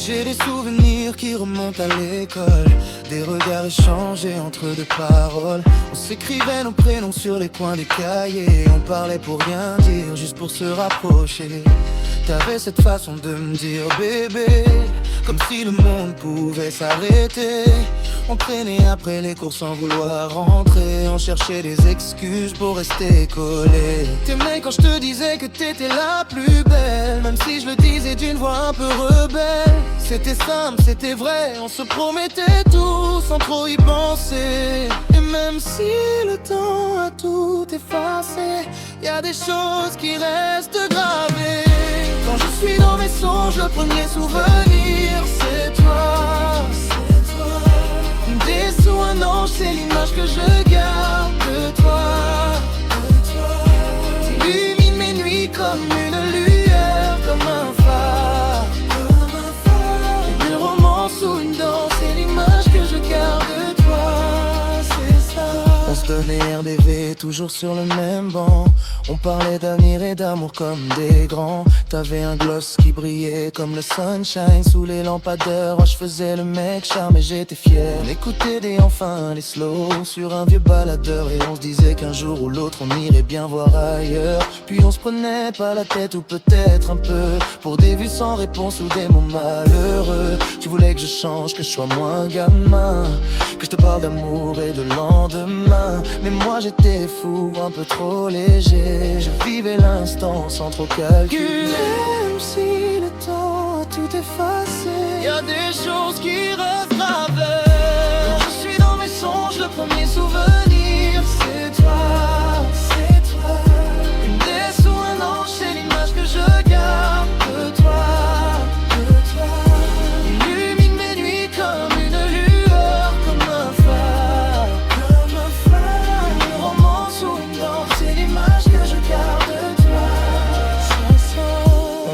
J'ai des souvenirs qui remontent à l'école, des regards échangés entre deux paroles. On s'écrivait nos prénoms sur les coins des cahiers. On parlait pour rien dire, juste pour se rapprocher. T'avais cette façon de me dire bébé, comme si le monde pouvait s'arrêter. On traînait après les cours sans vouloir rentrer. On cherchait des excuses pour rester collés. T'aimais quand je te disais que t'étais la plus belle, même si je le disais d'une voix un peu rebelle. C'était simple, c'était vrai, on se promettait tout sans trop y penser. Et même si le temps a tout effacé, y a des choses qui restent gravées. Quand je suis dans mes songes, le premier souvenir c'est toi. Des sous un ange, c'est l'image que je garde de toi. T'illumines mes nuits comme une lueur, comme un phare. Une romance ou une danse, c'est l'image que je garde de toi. C'est ça. On se donnait RDV, toujours sur le même banc. On parlait d'avenir et d'amour comme des grands. T'avais un gloss qui brillait comme le sunshine sous les lampadaires. Moi je faisais le mec charme et j'étais fier. On écoutait des enfin les slow sur un vieux baladeur. Et on se disait qu'un jour ou l'autre on irait bien voir ailleurs. Puis on se prenait pas la tête ou peut-être un peu pour des vues sans réponse ou des mots malheureux. Tu voulais que je change, que je sois moins gamin, que je te parle d'amour et de lendemain. Mais moi j'étais fou, un peu trop léger. Je vivais l'instant sans trop calculer. Même si le temps a tout effacé, y a des choses qui restent gravées. Quand je suis dans mes songes, le premier souvenir c'est toi. C'est toi. Une déesse ou un ange, c'est l'image que je garde de toi. De toi. Illumine mes nuits comme une lueur, comme un phare. Comme un phare. Une romance ou une danse, c'est l'image que je garde de toi.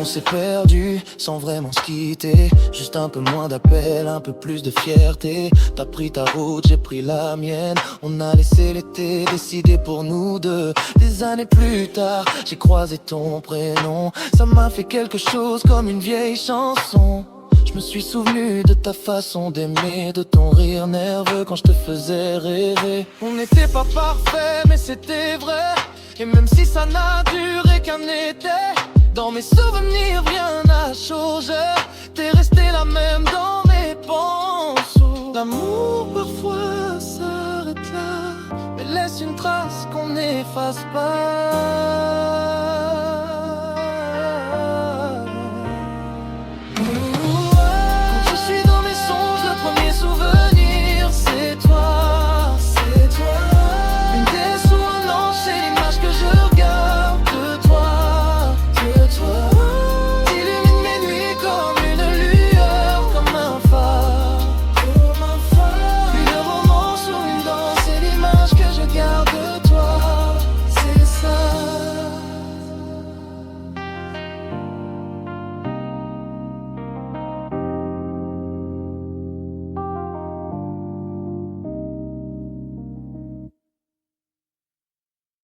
On s'est perdu sans vraiment se quitter. Juste un peu moins d'appel, un peu plus de fierté. T'as pris ta route, j'ai pris la mienne. On a laissé l'été décider pour nous deux. Des années plus tard, j'ai croisé ton prénom. Ça m'a fait quelque chose comme une vieille chanson. Je me suis souvenu de ta façon d'aimer, de ton rire nerveux quand je te faisais rêver. On n'était pas parfait mais c'était vrai. Et même si ça n'a duré qu'un été, dans mes souvenirs rien n'a changé. T'es resté la même dans mes pensées. L'amour parfois s'arrête là, mais laisse une trace qu'on n'efface pas.